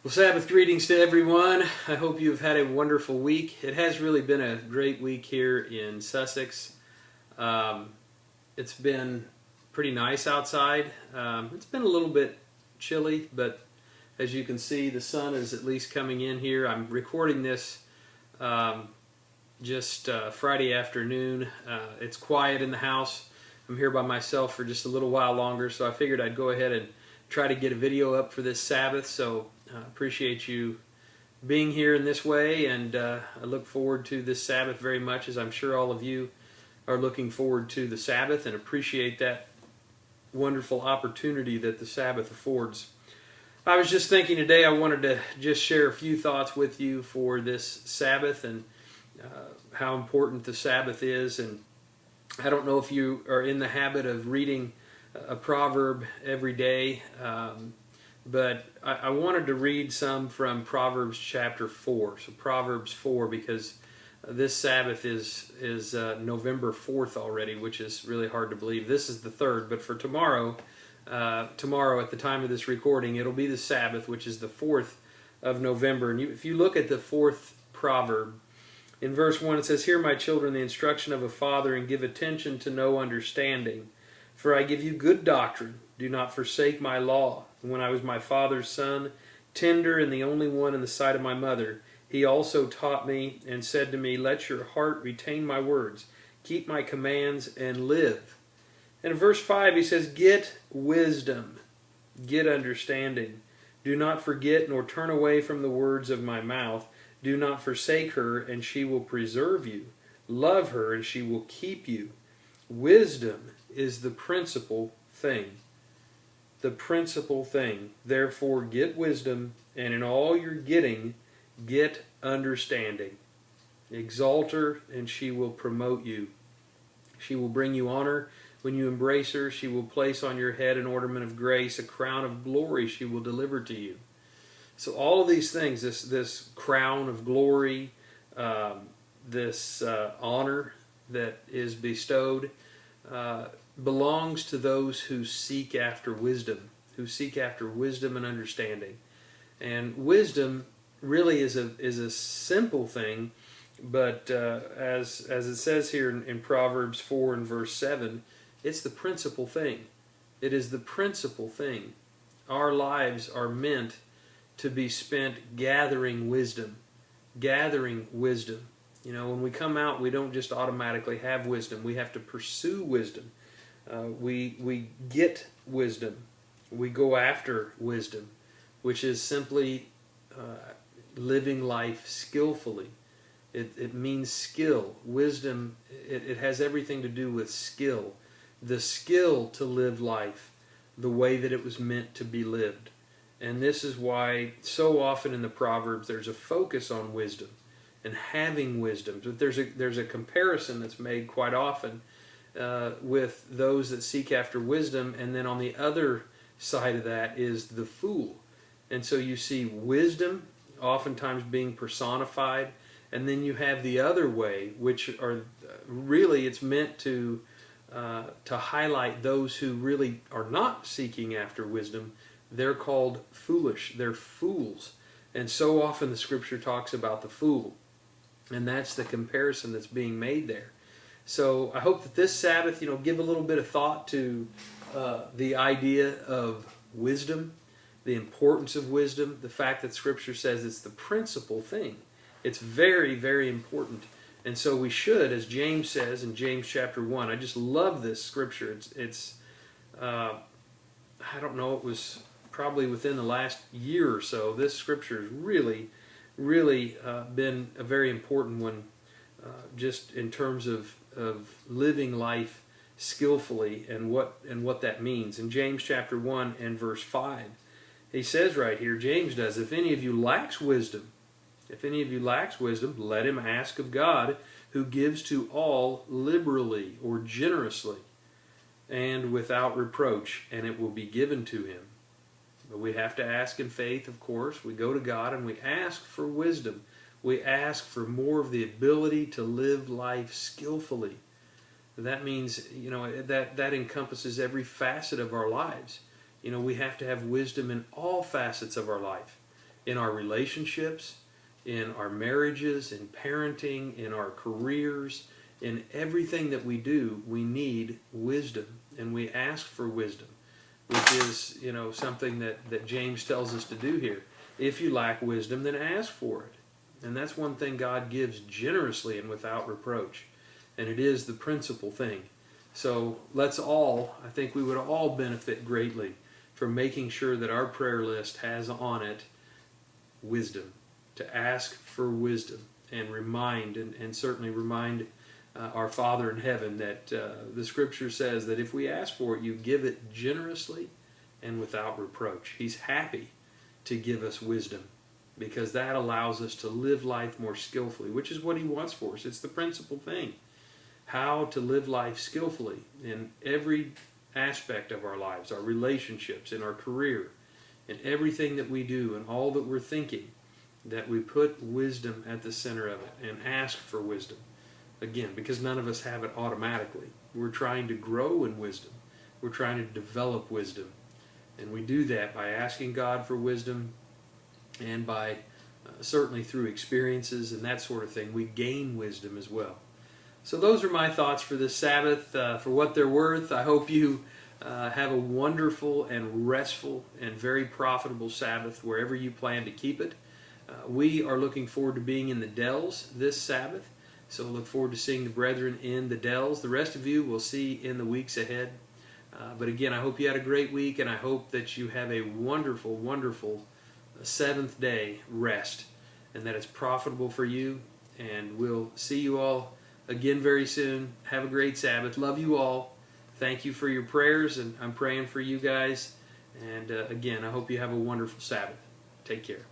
Well, Sabbath greetings to everyone. I hope you've had a wonderful week. It has really been a great week here in Sussex. It's been pretty nice outside. It's been a little bit chilly, but as you can see, the sun is at least coming in here. I'm recording this just Friday afternoon. It's quiet in the house. I'm here by myself for just a little while longer, so I figured I'd go ahead and try to get a video up for this Sabbath. So I appreciate you being here in this way, and I look forward to this Sabbath very much, as I'm sure all of you are looking forward to the Sabbath and appreciate that wonderful opportunity that the Sabbath affords. I was just thinking today I wanted to just share a few thoughts with you for this Sabbath and how important the Sabbath is. And I don't know if you are in the habit of reading a proverb every day, but I wanted to read some from Proverbs chapter 4. So Proverbs 4, because this Sabbath is November 4th already, which is really hard to believe. This is the 3rd, but for tomorrow at the time of this recording, it'll be the Sabbath, which is the 4th of November. And if you look at the 4th proverb, in verse 1 it says, "Hear, my children, the instruction of a father, and give attention to know understanding. For I give you good doctrine. Do not forsake my law. When I was my father's son, tender and the only one in the sight of my mother, he also taught me and said to me, let your heart retain my words. Keep my commands and live." And in verse 5 he says, "Get wisdom, get understanding. Do not forget nor turn away from the words of my mouth. Do not forsake her, and she will preserve you. Love her, and she will keep you. Wisdom is the principal thing." The principal thing. "Therefore get wisdom, and in all your getting, get understanding. Exalt her, and she will promote you. She will bring you honor when you embrace her. She will place on your head an ornament of grace, a crown of glory she will deliver to you." So all of these things, this crown of glory, this honor that is bestowed, belongs to those who seek after wisdom, and understanding. And wisdom really is a simple thing, but as it says here in Proverbs 4 and verse 7, it's the principal thing. It is the principal thing. Our lives are meant to be spent gathering wisdom. Gathering wisdom. You know, when we come out, we don't just automatically have wisdom. We have to pursue wisdom. We get wisdom. We go after wisdom, which is simply living life skillfully. It means skill. Wisdom, it has everything to do with skill. The skill to live life the way that it was meant to be lived. And this is why so often in the Proverbs there's a focus on wisdom and having wisdom. But there's a comparison that's made quite often with those that seek after wisdom, and then on the other side of that is the fool. And so you see wisdom oftentimes being personified, and then you have the other way, which are really, it's meant to highlight those who really are not seeking after wisdom. They're called foolish. They're fools. And so often the Scripture talks about the fool, and that's the comparison that's being made there. So I hope that this Sabbath, give a little bit of thought to the idea of wisdom, the importance of wisdom, the fact that Scripture says it's the principal thing. It's very, very important. And so we should, as James says in James chapter 1, I just love this Scripture. It's I don't know, it was probably within the last year or so, this Scripture has really, really been a very important one, just in terms of living life skillfully and what that means. In James chapter 1 and verse 5, he says right here, James does, if any of you lacks wisdom, let him ask of God, who gives to all liberally or generously and without reproach, and it will be given to him. But we have to ask in faith, of course. We go to God and we ask for wisdom. We ask for more of the ability to live life skillfully. That means, that encompasses every facet of our lives. We have to have wisdom in all facets of our life. in our relationships, in our marriages, in parenting, in our careers, in everything that we do. We need wisdom, and we ask for wisdom, which is, something that James tells us to do here. If you lack wisdom, then ask for it. And that's one thing God gives generously and without reproach. And it is the principal thing. So I think we would all benefit greatly from making sure that our prayer list has on it wisdom, to ask for wisdom and certainly remind our Father in heaven that the Scripture says that if we ask for it, you give it generously and without reproach. He's happy to give us wisdom because that allows us to live life more skillfully, which is what He wants for us. It's the principal thing. How to live life skillfully in every aspect of our lives, our relationships, in our career, in everything that we do and all that we're thinking, that we put wisdom at the center of it and ask for wisdom. Again, because none of us have it automatically. We're trying to grow in wisdom. We're trying to develop wisdom. And we do that by asking God for wisdom and by certainly through experiences and that sort of thing. We gain wisdom as well. So those are my thoughts for this Sabbath. For what they're worth, I hope you have a wonderful and restful and very profitable Sabbath wherever you plan to keep it. We are looking forward to being in the Dells this Sabbath, so look forward to seeing the brethren in the Dells. The rest of you we'll see in the weeks ahead. But again, I hope you had a great week, and I hope that you have a wonderful, wonderful seventh day rest, and that it's profitable for you. And we'll see you all again very soon. Have a great Sabbath. Love you all. Thank you for your prayers, and I'm praying for you guys. And again, I hope you have a wonderful Sabbath. Take care.